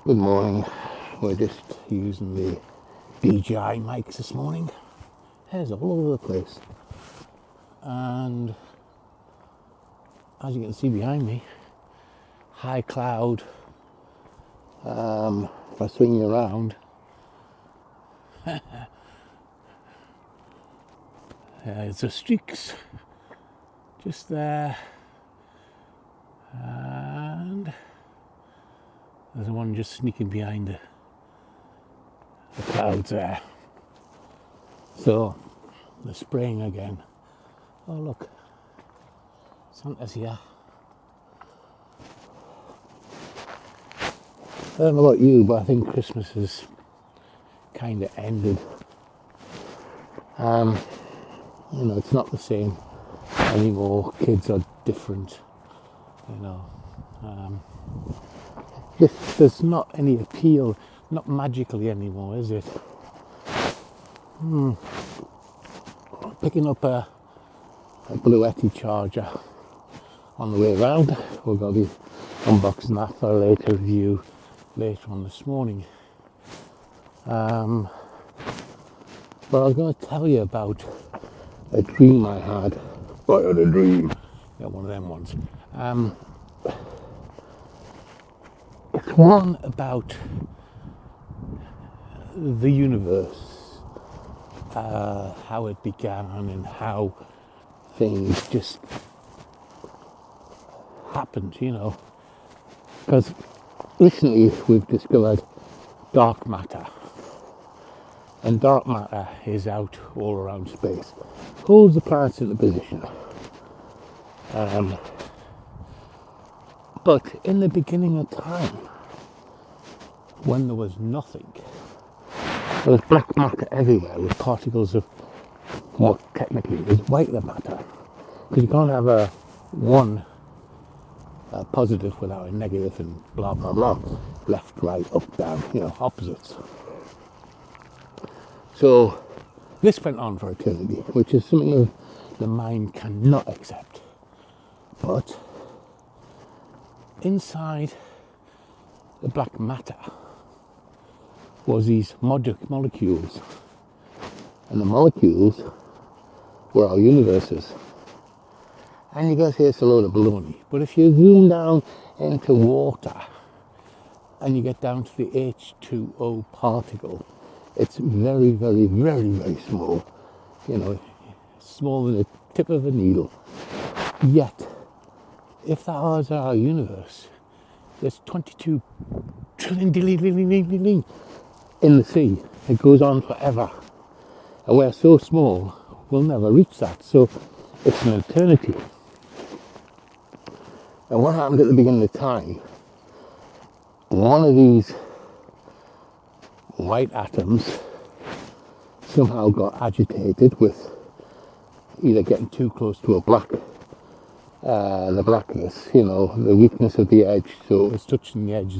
Good morning. We're just using the DJI mics this morning. Hairs all over the place. And as you can see behind me, high cloud. If I swing you around, there's the streaks just there. And there's one just sneaking behind the clouds there. So they're spraying again. Oh look, Santa's here. I don't know about you, but I think Christmas has kind of ended. It's not the same anymore. Kids are different. There's not any appeal, not magically anymore, is it? Picking up a Bluetti charger on the way around. We're going to be unboxing that for a later review later on this morning. But I was going to tell you about a dream I had. I had a dream. Yeah, one of them ones. It's one about the universe, how it began and how things just happened, Because recently we've discovered dark matter. And dark matter is out all around space. Holds the planets into position. But in the beginning of time, when there was nothing, there was black matter everywhere with particles of what technically is white matter. Because you can't have a one positive without a negative and blah blah blah. Left, right, up, down, opposites. So this went on for eternity, which is something that the mind cannot accept. But inside the black matter was these molecules, and the molecules were our universes. And you guys say it's a load of baloney, but if you zoom down into water and you get down to the H2O particle, it's very, very, very, very small. Smaller than the tip of a needle. Yet, if that was our universe, there's 22 trillion in the sea. It goes on forever. And we're so small, we'll never reach that. So it's an eternity. And what happened at the beginning of time, one of these white atoms somehow got agitated with either getting too close to the blackness, the weakness of the edge, so it was touching the edge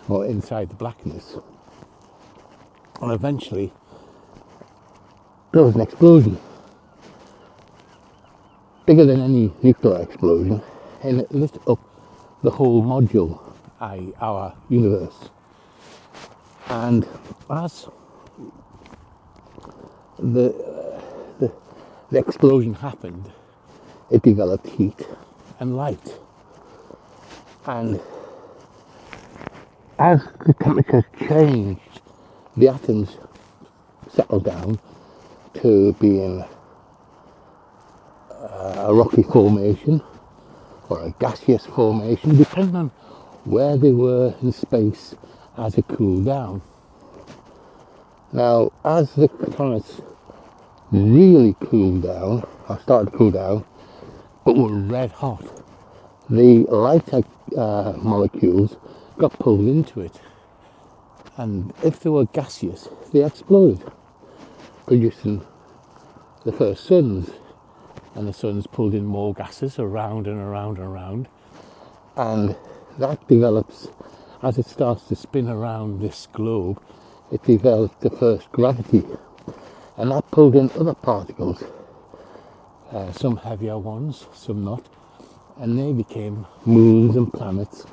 or inside the blackness. And eventually there was an explosion, bigger than any nuclear explosion, and it lit up the whole module, our universe. And as the explosion happened, it developed heat and light. And as the temperature changed, the atoms settled down to being a rocky formation or a gaseous formation, depending on where they were in space as it cooled down. Now, as the planets really cooled down, or started to cool down, but were red hot, the lighter molecules got pulled into it. And if they were gaseous, they exploded, producing the first suns. And the suns pulled in more gases around and around and around. And that develops, as it starts to spin around this globe, it developed the first gravity. And that pulled in other particles, some heavier ones, some not. And they became moons and planets,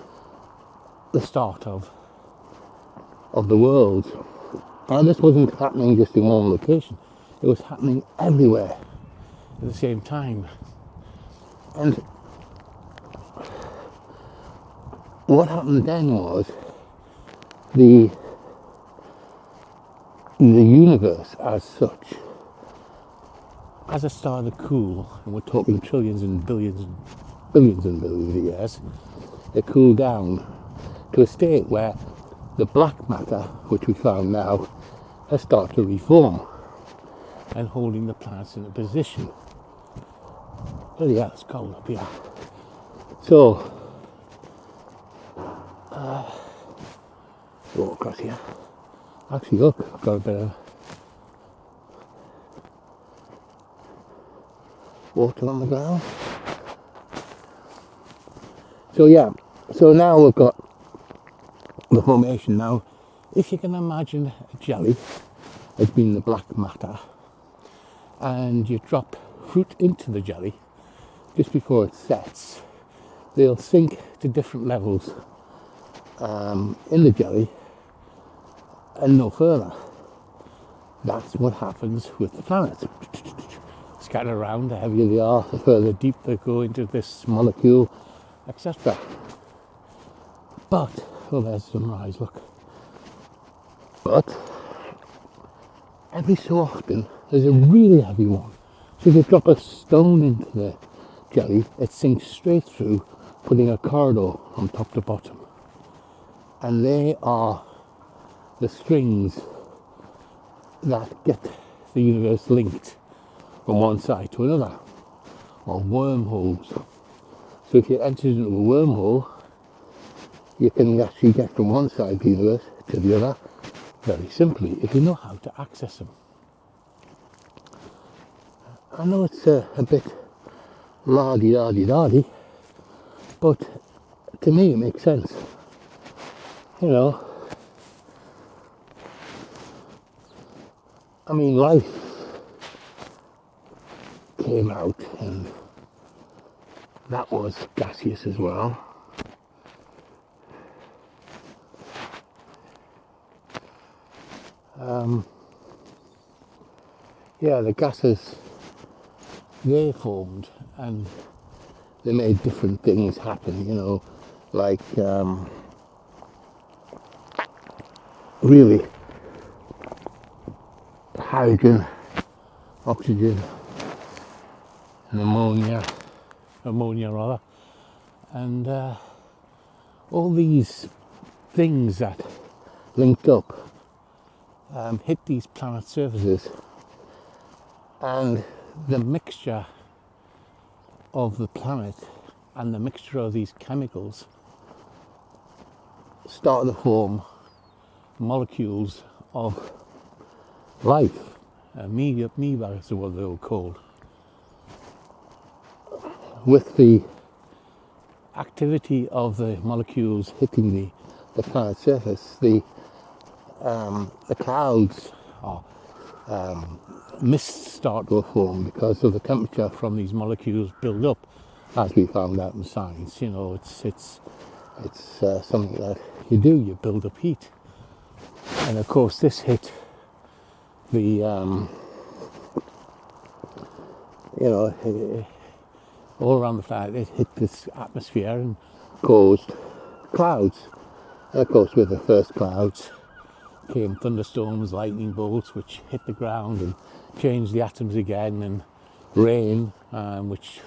the start of of the world. And this wasn't happening just in one location, it was happening everywhere at the same time. And what happened then was the universe as such, as it started to cool, and we're talking trillions and billions and billions and billions of years, it cooled down to a state where the black matter, which we found now, has started to reform and holding the planets in a position. Bloody hell, it's cold up here. So, walk across here. Actually, look, I've got a bit of water on the ground. So yeah, so now we've got the formation. Now, if you can imagine a jelly as being the black matter, and you drop fruit into the jelly just before it sets, they'll sink to different levels in the jelly and no further. That's what happens with the planets. Scatter around, the heavier they are, the further deep they go into this molecule, etc. But, oh, there's sunrise, look. But, every so often, there's a really heavy one. So if you drop a stone into the jelly, it sinks straight through, putting a corridor from top to bottom. And they are the strings that get the universe linked from one side to another, or wormholes. So if you enter into a wormhole, you can actually get from one side of the universe to the other very simply if you know how to access them. I know it's a bit lardy-dardy-dardy, but to me it makes sense. You know, I mean, life came out and that was gaseous as well. Yeah, the gases, they formed and they made different things happen, you know, like really hydrogen, oxygen, and ammonia rather, and all these things that linked up hit these planet surfaces, and the mixture of the planet and the mixture of these chemicals started to form molecules of life. Amoeba is what they were called. With the activity of the molecules hitting the planet's surface, the clouds or mists start to form because of the temperature from these molecules build up, as we found out in science. You know, it's something that you do. You build up heat, and of course this hit the you know, all around the planet. It hit this atmosphere and caused clouds. And of course, with the first clouds came thunderstorms, lightning bolts, which hit the ground and changed the atoms again, and rain, which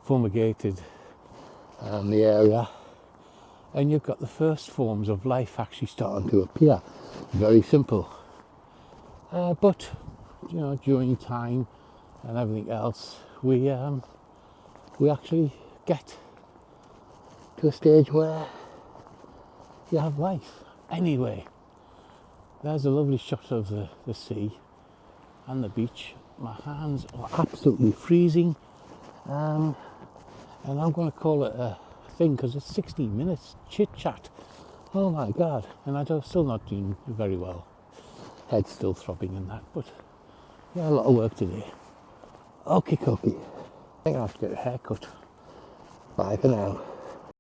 fumigated the area. And you've got the first forms of life actually starting to appear. Very simple. But, you know, during time and everything else, we actually get to a stage where you have life. Anyway, there's a lovely shot of the sea and the beach. My hands are absolutely freezing, and I'm going to call it a thing because it's 16 minutes chit chat. Oh my god, and I'm still not doing very well. Head's still throbbing and that, but yeah, a lot of work today. Okie dokie. I think I have to get a haircut. Bye for now.